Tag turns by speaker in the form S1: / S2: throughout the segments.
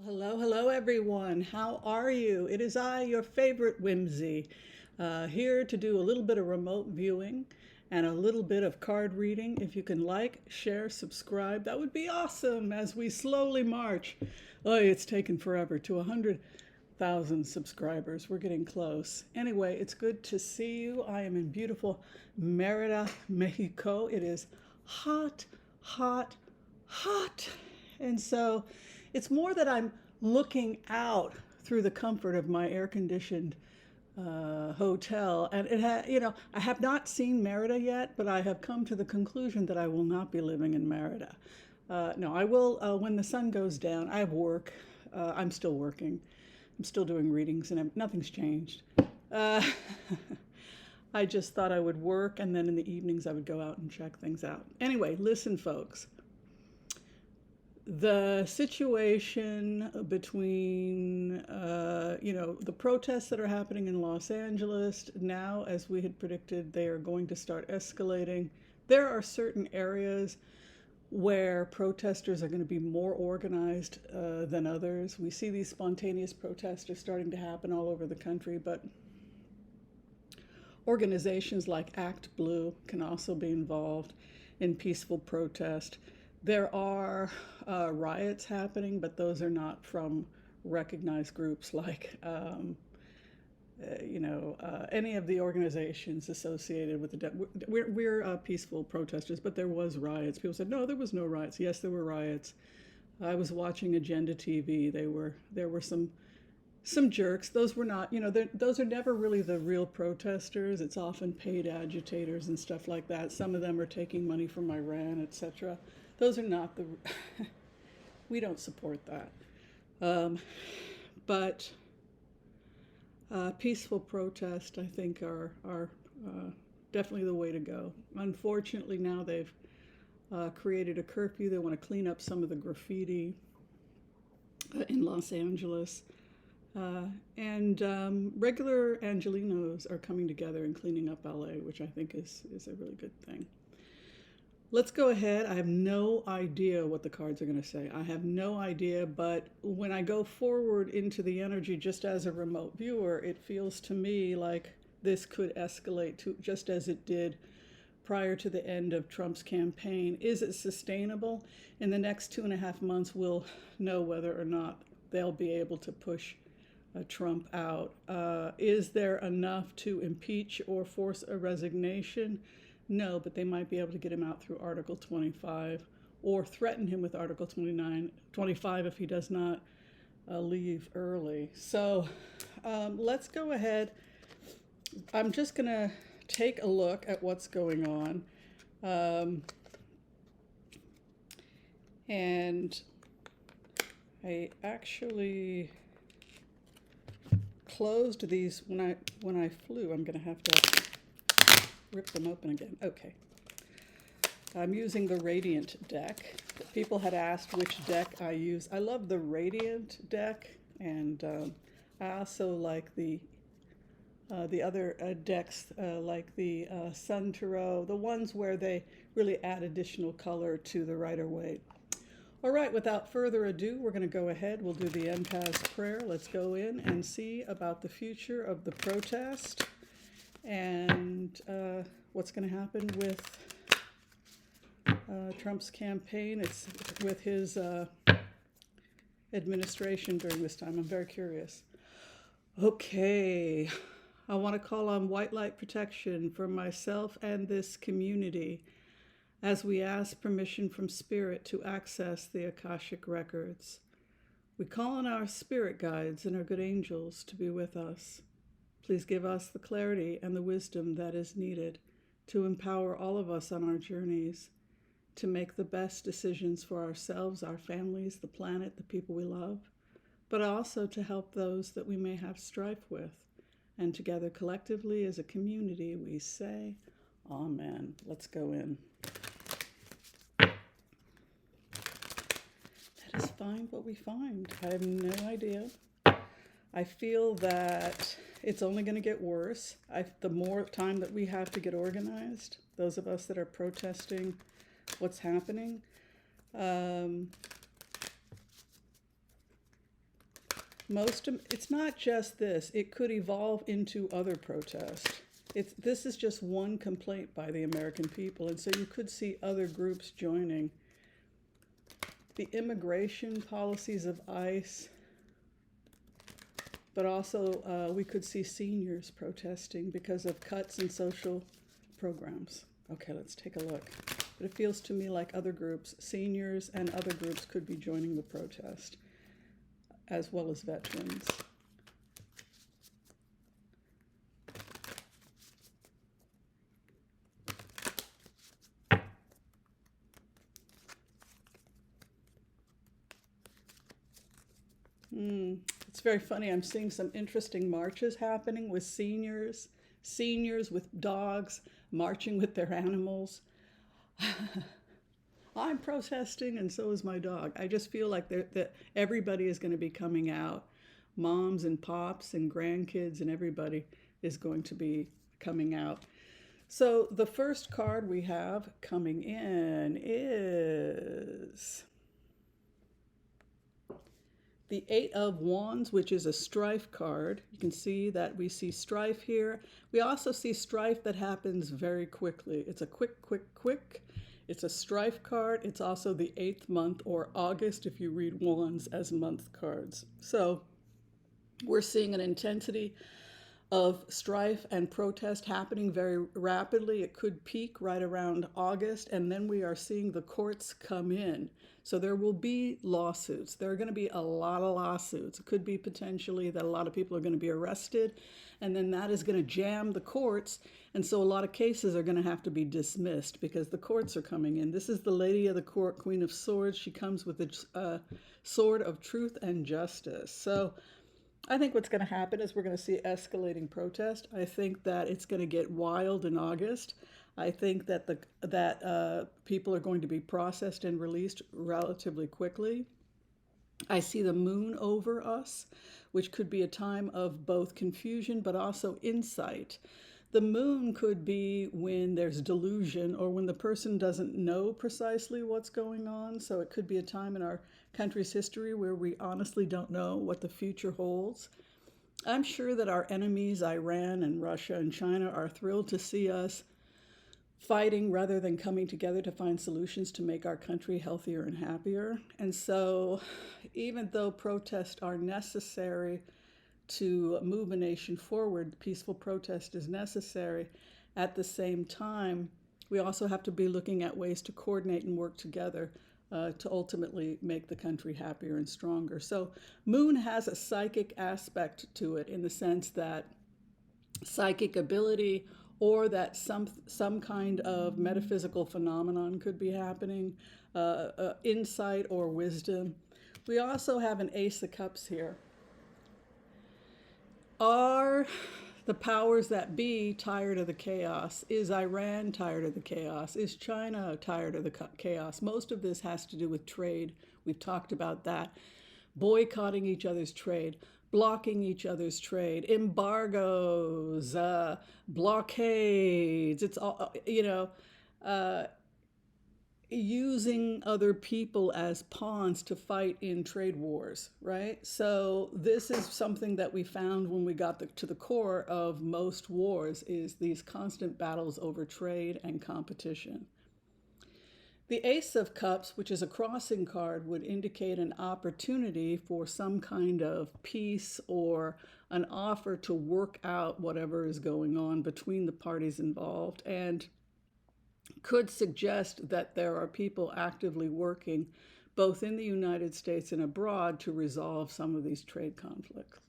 S1: Hello, hello, everyone. How are you? It is I, your favorite Whimsy, here to do a little bit of remote viewing and a little bit of card reading. If you can like, share, subscribe, that would be awesome as we slowly march. Oh, it's taken forever to 100,000 subscribers. We're getting close. Anyway, it's good to see you. I am in beautiful Merida, Mexico. It is hot, hot, hot. And so it's more that I'm looking out through the comfort of my air-conditioned hotel, and I have not seen Merida yet, but I have come to the conclusion that I will not be living in Merida. No, I will when the sun goes down. I have work. I'm still working. I'm still doing readings, and nothing's changed. Uh, I just thought I would work, and then in the evenings I would go out and check things out. Anyway, listen, folks. The situation between, the protests that are happening in Los Angeles now, as we had predicted, they are going to start escalating. There are certain areas where protesters are going to be more organized than others. We see these spontaneous protests are starting to happen all over the country, but organizations like Act Blue can also be involved in peaceful protest. There are riots happening, but those are not from recognized groups like, any of the organizations associated with the. We're peaceful protesters, but there was riots. People said, no, there was no riots. Yes, there were riots. I was watching Agenda TV. There were some jerks. Those were not, those are never really the real protesters. It's often paid agitators and stuff like that. Some of them are taking money from Iran, etc. Those are not the, we don't support that. But peaceful protest, I think, are definitely the way to go. Unfortunately, now they've created a curfew. They want to clean up some of the graffiti in Los Angeles. And regular Angelinos are coming together and cleaning up LA, which I think is a really good thing. Let's go ahead. I have no idea what the cards are going to say. I have no idea, but when I go forward into the energy just as a remote viewer, it feels to me like this could escalate to just as it did prior to the end of Trump's campaign. Is it sustainable? In the next 2.5 months, we'll know whether or not they'll be able to push Trump out. Is there enough to impeach or force a resignation? No, but they might be able to get him out through Article 25 or threaten him with Article 25 if he does not leave early. So let's go ahead. I'm just going to take a look at what's going on. And I actually closed these when I flew. I'm going to have to rip them open again. Okay. I'm using the Radiant deck. People had asked which deck I use. I love the Radiant deck, and I also like the other decks, like the Sun Tarot, the ones where they really add additional color to the Rider-Waite. All right, without further ado, we're going to go ahead. We'll do the empath's prayer. Let's go in and see about the future of the protest and what's going to happen with Trump's campaign. It's with his administration during this time. I'm very curious. Okay, I want to call on white light protection for myself and this community as we ask permission from Spirit to access the Akashic records. We call on our spirit guides and our good angels to be with us. Please give us the clarity and the wisdom that is needed to empower all of us on our journeys to make the best decisions for ourselves, our families, the planet, the people we love, but also to help those that we may have strife with. And together collectively as a community, we say, Amen. Let's go in. That is find what we find. I have no idea. I feel that it's only going to get worse. The more time that we have to get organized, those of us that are protesting what's happening, It's not just this. It could evolve into other protests. This is just one complaint by the American people, and so you could see other groups joining. The immigration policies of ICE, but also we could see seniors protesting because of cuts in social programs. Okay, let's take a look. But it feels to me like other groups, seniors and other groups, could be joining the protest, as well as veterans. It's very funny. I'm seeing some interesting marches happening with seniors with dogs marching with their animals. I'm protesting, and so is my dog. I just feel like that everybody is going to be coming out. Moms and pops and grandkids and everybody is going to be coming out. So the first card we have coming in is the Eight of Wands, which is a strife card. You can see that we see strife here. We also see strife that happens very quickly. It's a quick. It's a strife card. It's also the 8th month, or August if you read Wands as month cards. So we're seeing an intensity of strife and protest happening very rapidly. It could peak right around August, and then we are seeing the courts come in. So there will be lawsuits. There are going to be a lot of lawsuits. It could be potentially that a lot of people are going to be arrested, and then that is going to jam the courts, and so a lot of cases are going to have to be dismissed because the courts are coming in. This is the Lady of the Court, Queen of Swords. She comes with a sword of truth and justice. So I think what's going to happen is we're going to see escalating protest. I think that it's going to get wild in August. I think that people are going to be processed and released relatively quickly. I see the moon over us, which could be a time of both confusion but also insight. The moon could be when there's delusion or when the person doesn't know precisely what's going on. So it could be a time in our country's history where we honestly don't know what the future holds. I'm sure that our enemies, Iran and Russia and China, are thrilled to see us fighting rather than coming together to find solutions to make our country healthier and happier. And so even though protests are necessary to move a nation forward, peaceful protest is necessary. At the same time, we also have to be looking at ways to coordinate and work together to ultimately make the country happier and stronger. So moon has a psychic aspect to it in the sense that psychic ability or that some kind of metaphysical phenomenon could be happening, insight or wisdom. We also have an Ace of Cups here. Are the powers that be tired of the chaos? Is Iran tired of the chaos? Is China tired of the chaos? Most of this has to do with trade. We've talked about that. Boycotting each other's trade, blocking each other's trade, embargoes, blockades. It's all, using other people as pawns to fight in trade wars, right? So this is something that we found when we got to the core of most wars, is these constant battles over trade and competition. The Ace of Cups, which is a crossing card, would indicate an opportunity for some kind of peace or an offer to work out whatever is going on between the parties involved, and could suggest that there are people actively working both in the United States and abroad to resolve some of these trade conflicts.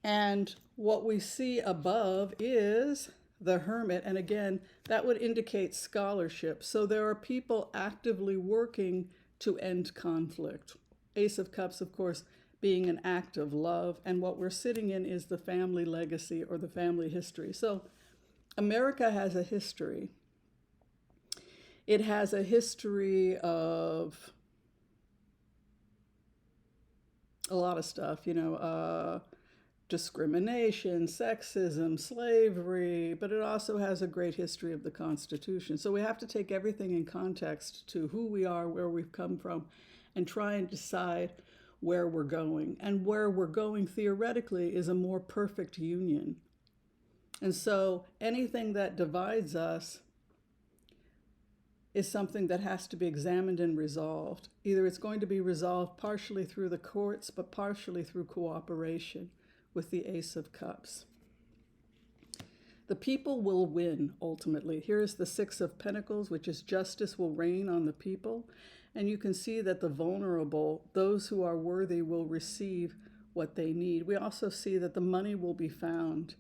S1: And what we see above is the Hermit, and again, that would indicate scholarship. So there are people actively working to end conflict. Ace of Cups, of course, being an act of love, and what we're sitting in is the family legacy or the family history. So America has a history. It has a history of a lot of stuff, discrimination, sexism, slavery, but it also has a great history of the Constitution. So we have to take everything in context to who we are, where we've come from, and try and decide where we're going. And where we're going theoretically is a more perfect union. And so anything that divides us is something that has to be examined and resolved. Either it's going to be resolved partially through the courts, but partially through cooperation with the Ace of Cups. The people will win ultimately. Here is the Six of Pentacles, which is justice will reign on the people. And you can see that the vulnerable, those who are worthy, will receive what they need. We also see that the money will be found.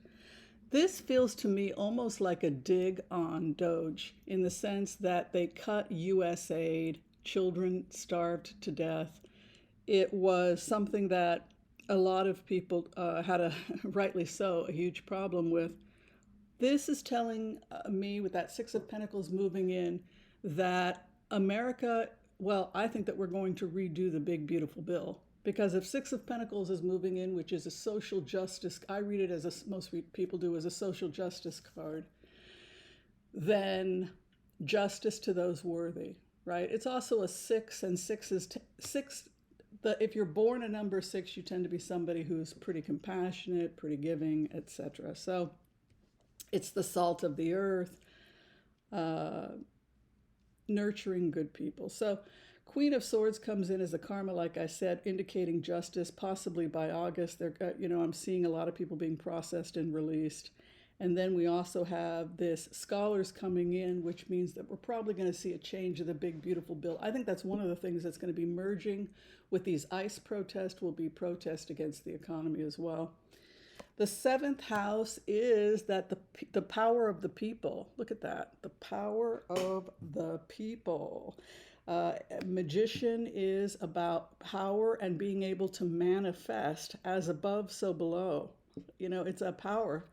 S1: This feels to me almost like a dig on Doge in the sense that they cut U.S. aid, children starved to death. It was something that a lot of people had, rightly so, a huge problem with. This is telling me, with that Six of Pentacles moving in, that America, well, I think that we're going to redo the big, beautiful bill. Because if Six of Pentacles is moving in, which is a social justice, I read it as most people do, as a social justice card, then justice to those worthy, right? It's also a six, and six is six. If you're born a number six, you tend to be somebody who's pretty compassionate, pretty giving, etc. So it's the salt of the earth, nurturing good people. So Queen of Swords comes in as a karma, like I said, indicating justice, possibly by August. I'm seeing a lot of people being processed and released. And then we also have this scholars coming in, which means that we're probably going to see a change of the big, beautiful bill. I think that's one of the things that's going to be merging with these ICE protests, will be protest against the economy as well. The seventh house is that the power of the people. Look at that. The power of the people. Magician is about power and being able to manifest as above, so below. It's a power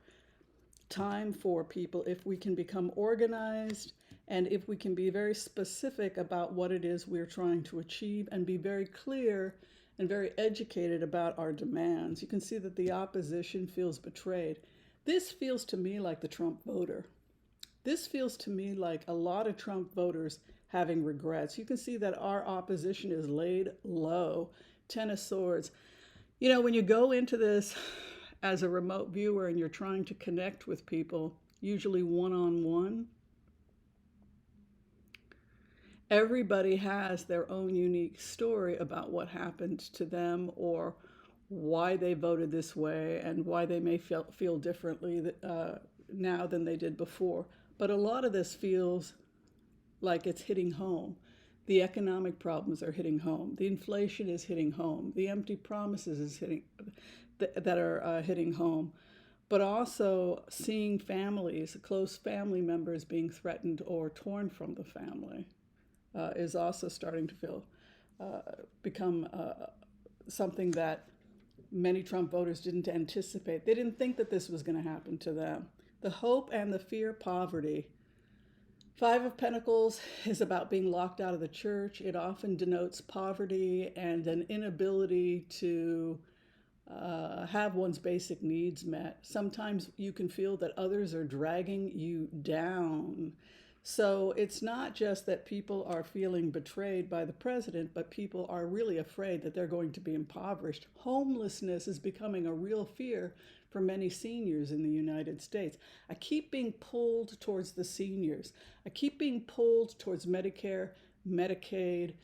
S1: time for people if we can become organized and if we can be very specific about what it is we're trying to achieve and be very clear and very educated about our demands. You can see that the opposition feels betrayed. This feels to me like the Trump voter. This feels to me like a lot of Trump voters having regrets. You can see that our opposition is laid low. Ten of Swords. When you go into this as a remote viewer and you're trying to connect with people, usually one-on-one, everybody has their own unique story about what happened to them or why they voted this way and why they may feel differently now than they did before. But a lot of this feels like it's hitting home. The economic problems are hitting home. The inflation is hitting home. The empty promises is hitting that are hitting home. But also seeing families, close family members being threatened or torn from the family is also starting to become something that many Trump voters didn't anticipate. They didn't think that this was going to happen to them. The hope and the fear, poverty. Five of Pentacles is about being locked out of the church. It often denotes poverty and an inability to have one's basic needs met. Sometimes you can feel that others are dragging you down. So it's not just that people are feeling betrayed by the president, but people are really afraid that they're going to be impoverished. Homelessness is becoming a real fear for many seniors in the United States. I keep being pulled towards the seniors. I keep being pulled towards Medicare, Medicaid,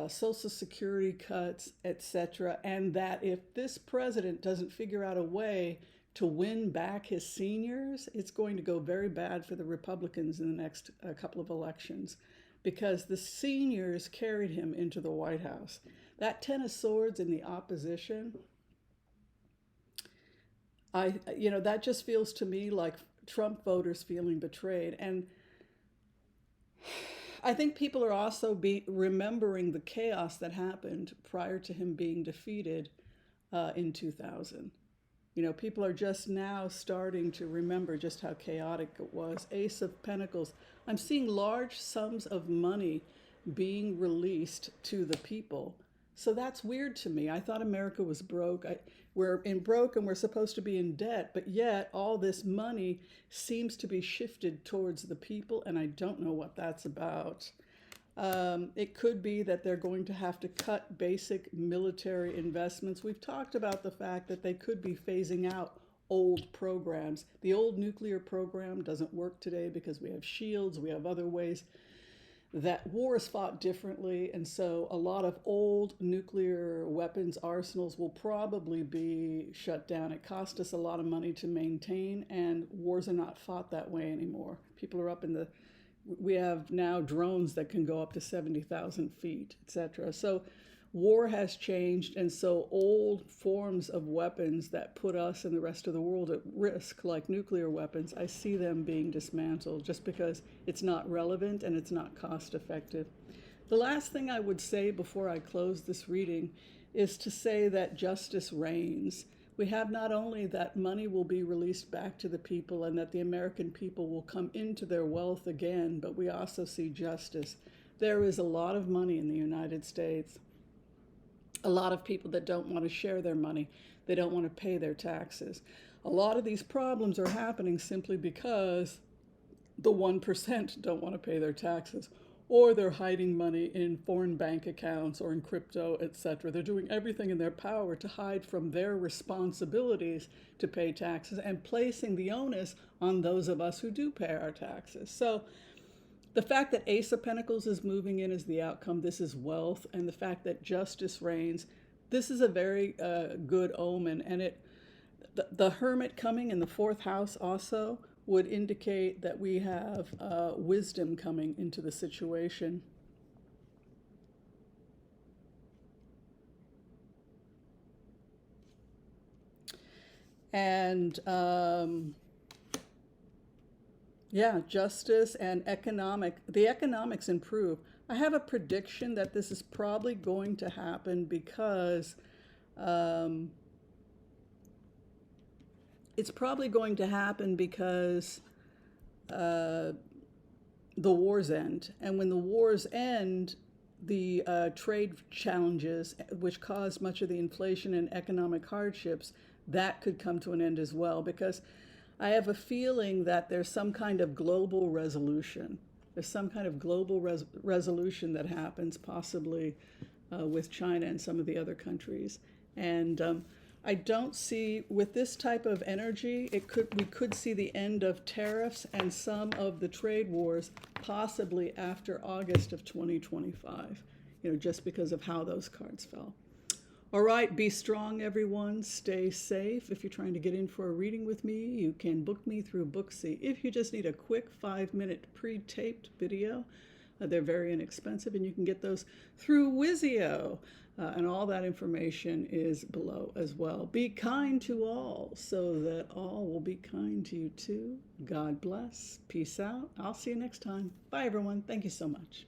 S1: Social Security cuts, etc. And that if this president doesn't figure out a way to win back his seniors, it's going to go very bad for the Republicans in the next couple of elections, because the seniors carried him into the White House. That Ten of Swords in the opposition, that just feels to me like Trump voters feeling betrayed. And I think people are also remembering the chaos that happened prior to him being defeated in 2000. People are just now starting to remember just how chaotic it was. Ace of Pentacles. I'm seeing large sums of money being released to the people. So that's weird to me. I thought America was broke. We're broke and we're supposed to be in debt, but yet all this money seems to be shifted towards the people, and I don't know what that's about. It could be that they're going to have to cut basic military investments. We've talked about the fact that they could be phasing out old programs. The old nuclear program doesn't work today because we have shields, we have other ways that war is fought differently, and so a lot of old nuclear weapons arsenals will probably be shut down. It costs us a lot of money to maintain, and wars are not fought that way anymore. People are up in the we have now drones that can go up to 70,000 feet, etc. So war has changed, and so old forms of weapons that put us and the rest of the world at risk, like nuclear weapons, I see them being dismantled just because it's not relevant and it's not cost effective. The last thing I would say before I close this reading is to say that justice reigns. We have not only that money will be released back to the people and that the American people will come into their wealth again, but we also see justice. There is a lot of money in the United States. A lot of people that don't want to share their money. They don't want to pay their taxes. A lot of these problems are happening simply because the 1% don't want to pay their taxes, or they're hiding money in foreign bank accounts or in crypto, etc. They're doing everything in their power to hide from their responsibilities to pay taxes and placing the onus on those of us who do pay our taxes. So the fact that Ace of Pentacles is moving in is the outcome. This is wealth, and the fact that justice reigns, this is a very good omen. And the Hermit coming in the fourth house also would indicate that we have wisdom coming into the situation. And yeah, justice and the economics improve. I have a prediction that this is probably going to happen because it's probably going to happen because the wars end. And when the wars end, the trade challenges, which caused much of the inflation and economic hardships, that could come to an end as well. Because I have a feeling that there's some kind of global resolution. There's some kind of global resolution that happens, possibly with China and some of the other countries. And I don't see, with this type of energy, we could see the end of tariffs and some of the trade wars possibly after August of 2025, just because of how those cards fell. All right, be strong, everyone. Stay safe. If you're trying to get in for a reading with me, you can book me through Booksy. If you just need a quick 5-minute pre-taped video, they're very inexpensive, and you can get those through Whimsy. And all that information is below as well. Be kind to all so that all will be kind to you too. God bless. Peace out. I'll see you next time. Bye, everyone. Thank you so much.